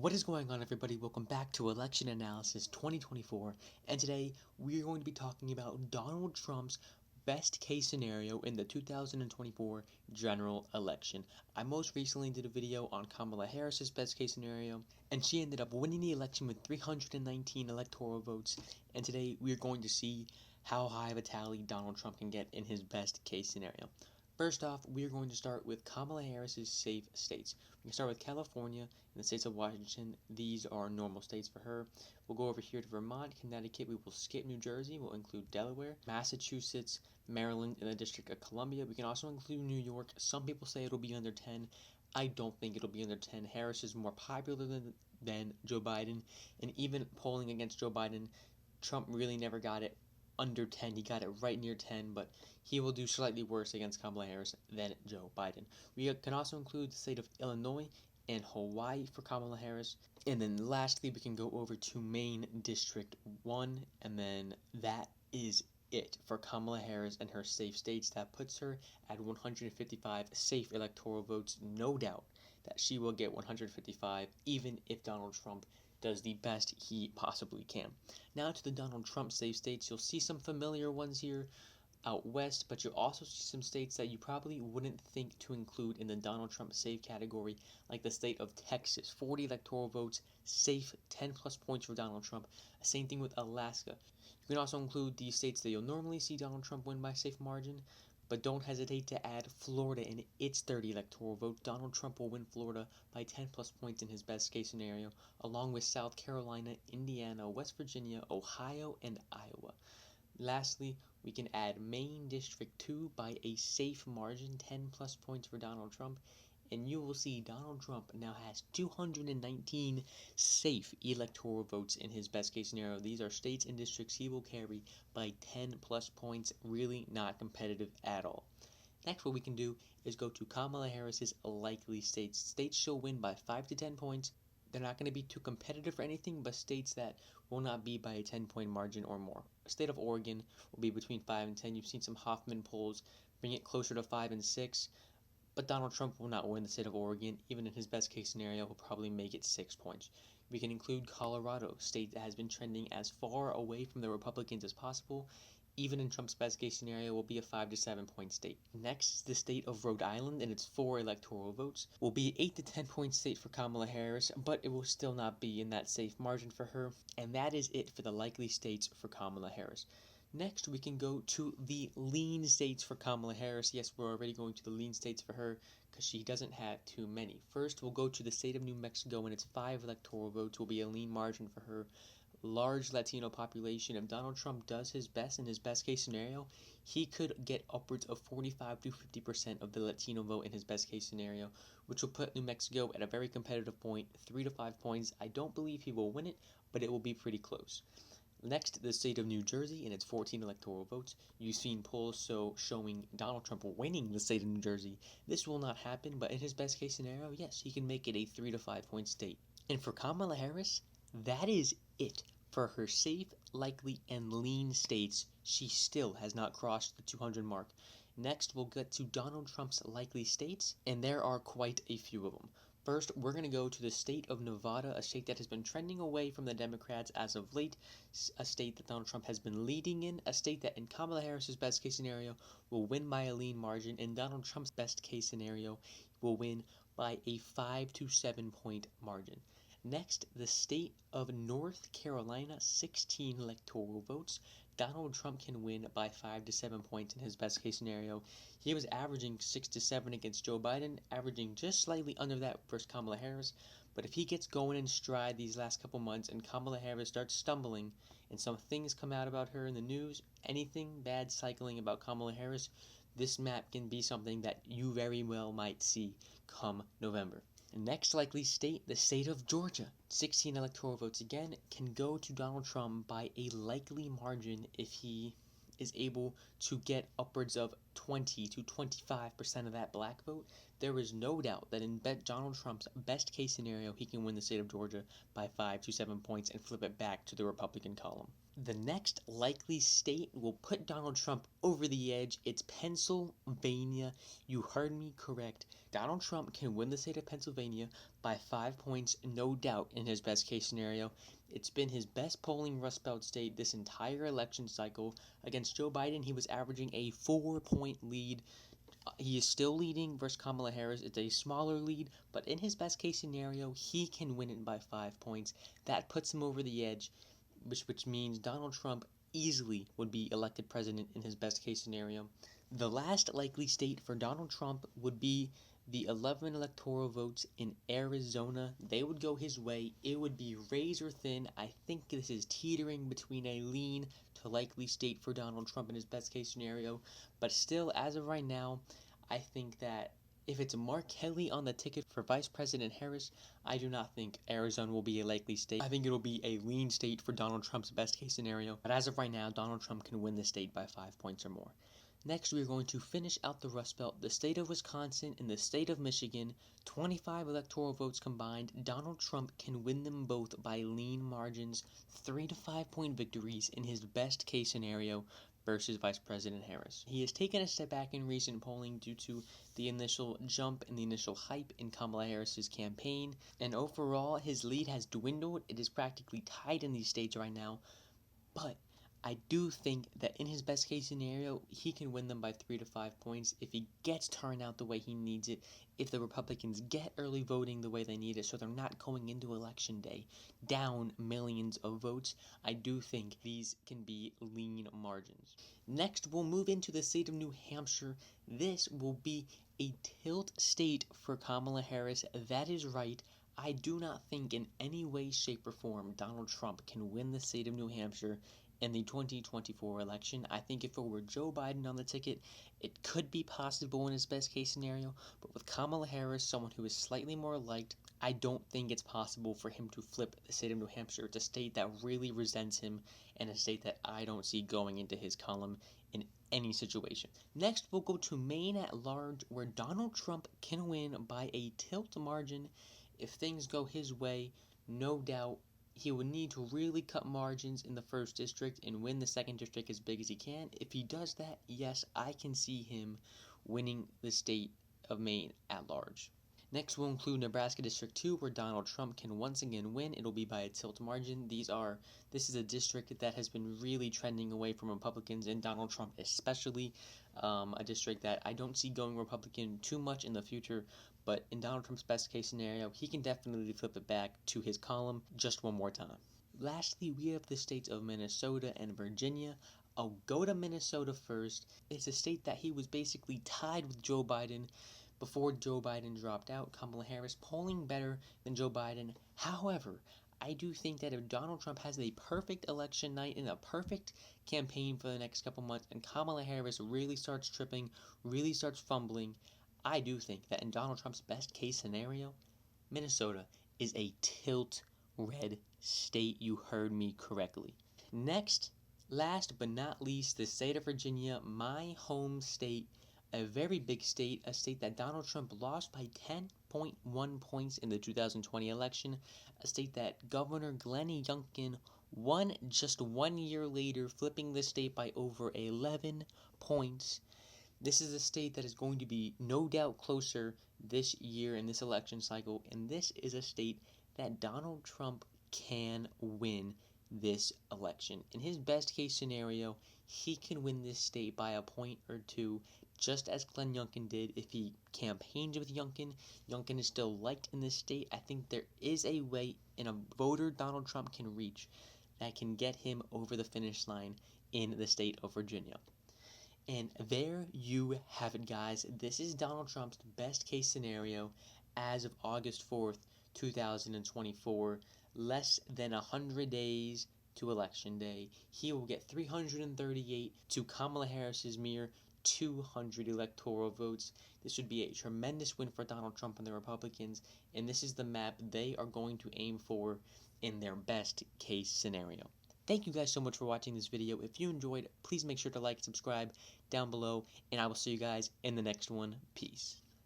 What is going on, everybody? Welcome back to Election Analysis 2024, and today we are going to be talking about Donald Trump's best case scenario in the 2024 general election. I most recently did a video on Kamala Harris's best case scenario, and she ended up winning the election with 319 electoral votes, and today we are going to see how high of a tally Donald Trump can get in his best case scenario. First off, we are going to start with Kamala Harris's safe states. We can start with California and the states of Washington. These are normal states for her. We'll go over here to Vermont, Connecticut. We will skip New Jersey. We'll include Delaware, Massachusetts, Maryland, and the District of Columbia. We can also include New York. Some people say it'll be under 10. I don't think it'll be under 10. Harris is more popular than Joe Biden, and even polling against Joe Biden, Trump really never got it under 10. He got it right near 10, but he will do slightly worse against Kamala Harris than Joe Biden. We can also include the state of Illinois and Hawaii for Kamala Harris. And then lastly, we can go over to Maine District 1, and then that is it for Kamala Harris and her safe states. That puts her at 155 safe electoral votes. No doubt that she will get 155, even if Donald Trump does the best he possibly can. Now to the Donald Trump safe states. You'll see some familiar ones here out west, but you'll also see some states that you probably wouldn't think to include in the Donald Trump safe category, like the state of Texas. 40 electoral votes, safe, 10 plus points for Donald Trump. Same thing with Alaska. You can also include the states that you'll normally see Donald Trump win by safe margin, but don't hesitate to add Florida in its 30 electoral votes. Donald Trump will win Florida by 10 plus points in his best case scenario, along with South Carolina, Indiana, West Virginia, Ohio, and Iowa. Lastly, we can add Maine District 2 by a safe margin, 10 plus points for Donald Trump, and you will see Donald Trump now has 219 safe electoral votes in his best case scenario. These are states and districts he will carry by 10 plus points, really not competitive at all. Next, what we can do is go to Kamala Harris's likely states. States she'll win by 5 to 10 points. They're not going to be too competitive for anything, but states that will not be by a 10-point margin or more. State of Oregon will be between 5 and 10. You've seen some Hoffman polls bring it closer to 5 and 6, but Donald Trump will not win the state of Oregon. Even in his best case scenario, he'll probably make it 6 points. We can include Colorado, a state that has been trending as far away from the Republicans as possible. Even in Trump's best case scenario, will be a 5 to 7 point state. Next is the state of Rhode Island, and its 4 electoral votes will be 8 to 10 point state for Kamala Harris, but it will still not be in that safe margin for her. And that is it for the likely states for Kamala Harris. Next, we can go to the lean states for Kamala Harris. Yes, we're already going to the lean states for her because she doesn't have too many. First, we'll go to the state of New Mexico, and its 5 electoral votes will be a lean margin for her. Large Latino population. If Donald Trump does his best in his best case scenario, he could get upwards of 45 to 50% of the Latino vote in his best case scenario, which will put New Mexico at a very competitive point, 3 to 5 points. I don't believe he will win it, but it will be pretty close. Next, the state of New Jersey and its 14 electoral votes. You've seen polls showing Donald Trump winning the state of New Jersey. This will not happen, but in his best case scenario, yes, he can make it a 3 to 5 point state. And for Kamala Harris, that is it. For her safe, likely, and lean states, she still has not crossed the 200 mark. Next, we'll get to Donald Trump's likely states, and there are quite a few of them. First, we're going to go to the state of Nevada, a state that has been trending away from the Democrats as of late, a state that Donald Trump has been leading in, a state that in Kamala Harris's best case scenario will win by a lean margin, and Donald Trump's best case scenario will win by a 5 to 7 point margin. Next, the state of North Carolina, 16 electoral votes. Donald Trump can win by 5 to 7 points in his best case scenario. He was averaging 6 to 7 against Joe Biden, averaging just slightly under that versus Kamala Harris. But if he gets going in stride these last couple months and Kamala Harris starts stumbling and some things come out about her in the news, anything bad cycling about Kamala Harris, this map can be something that you very well might see come November. Next likely state, the state of Georgia. 16 electoral votes again can go to Donald Trump by a likely margin if he is able to get upwards of 20 to 25% of that black vote, there is no doubt that in Donald Trump's best case scenario, he can win the state of Georgia by 5 to 7 points and flip it back to the Republican column. The next likely state will put Donald Trump over the edge. It's Pennsylvania. You heard me correct. Donald Trump can win the state of Pennsylvania by 5 points, no doubt, in his best case scenario. It's been his best polling Rust Belt state this entire election cycle. Against Joe Biden, he was averaging a 4-point lead. He is still leading versus Kamala Harris. It's a smaller lead, but in his best case scenario, he can win it by 5 points. That puts him over the edge, which means Donald Trump easily would be elected president in his best case scenario. The last likely state for Donald Trump would be the 11 electoral votes in Arizona. They would go his way. It would be razor thin. I think this is teetering between a lean to likely state for Donald Trump in his best case scenario. But still, as of right now, I think that if it's Mark Kelly on the ticket for Vice President Harris, I do not think Arizona will be a likely state. I think it'll be a lean state for Donald Trump's best case scenario. But as of right now, Donald Trump can win the state by 5 points or more. Next, we are going to finish out the Rust Belt, the state of Wisconsin and the state of Michigan. 25 electoral votes combined. Donald Trump can win them both by lean margins, 3 to 5 point victories in his best case scenario versus Vice President Harris. He has taken a step back in recent polling due to the initial jump and the initial hype in Kamala Harris's campaign, and overall his lead has dwindled. It is practically tied in these states right now, but I do think that in his best case scenario, he can win them by 3 to 5 points if he gets turnout the way he needs it, if the Republicans get early voting the way they need it, so they're not going into election day down millions of votes. I do think these can be lean margins. Next, we'll move into the state of New Hampshire. This will be a tilt state for Kamala Harris. That is right. I do not think in any way, shape, or form Donald Trump can win the state of New Hampshire in the 2024 election. I think if it were Joe Biden on the ticket, it could be possible in his best case scenario, but with Kamala Harris, someone who is slightly more liked, I don't think it's possible for him to flip the state of New Hampshire. It's a state that really resents him and a state that I don't see going into his column in any situation. Next, we'll go to Maine at large, where Donald Trump can win by a tilt margin. If things go his way, no doubt he would need to really cut margins in the first district and win the second district as big as he can. If he does that, yes, I can see him winning the state of Maine at large. Next, we'll include Nebraska District 2, where Donald Trump can once again win. It'll be by a tilt margin. This is a district that has been really trending away from Republicans, and Donald Trump especially, a district that I don't see going Republican too much in the future, but in Donald Trump's best case scenario, he can definitely flip it back to his column just one more time. Lastly, we have the states of Minnesota and Virginia. I'll go to Minnesota first. It's a state that he was basically tied with Joe Biden before Joe Biden dropped out. Kamala Harris polling better than Joe Biden. However, I do think that if Donald Trump has a perfect election night and a perfect campaign for the next couple months, and Kamala Harris really starts tripping, really starts fumbling, I do think that in Donald Trump's best case scenario, Minnesota is a tilt red state. You heard me correctly. Next, last but not least, the state of Virginia, my home state, a very big state, a state that Donald Trump lost by 10.1 points in the 2020 election, a state that Governor Glenn Youngkin won just 1 year later, flipping the state by over 11 points. This is a state that is going to be no doubt closer this year in this election cycle, and this is a state that Donald Trump can win this election. In his best case scenario, he can win this state by a point or two, just as Glenn Youngkin did. If he campaigns with Youngkin, Youngkin is still liked in this state. I think there is a way in a voter Donald Trump can reach that can get him over the finish line in the state of Virginia. And there you have it, guys. This is Donald Trump's best case scenario as of August 4th, 2024. Less than 100 days to Election Day. He will get 338 to Kamala Harris's mere 200 electoral votes. This would be a tremendous win for Donald Trump and the Republicans, and this is the map they are going to aim for in their best case scenario. Thank you guys so much for watching this video. If you enjoyed, please make sure to like and subscribe down below, and I will see you guys in the next one. Peace.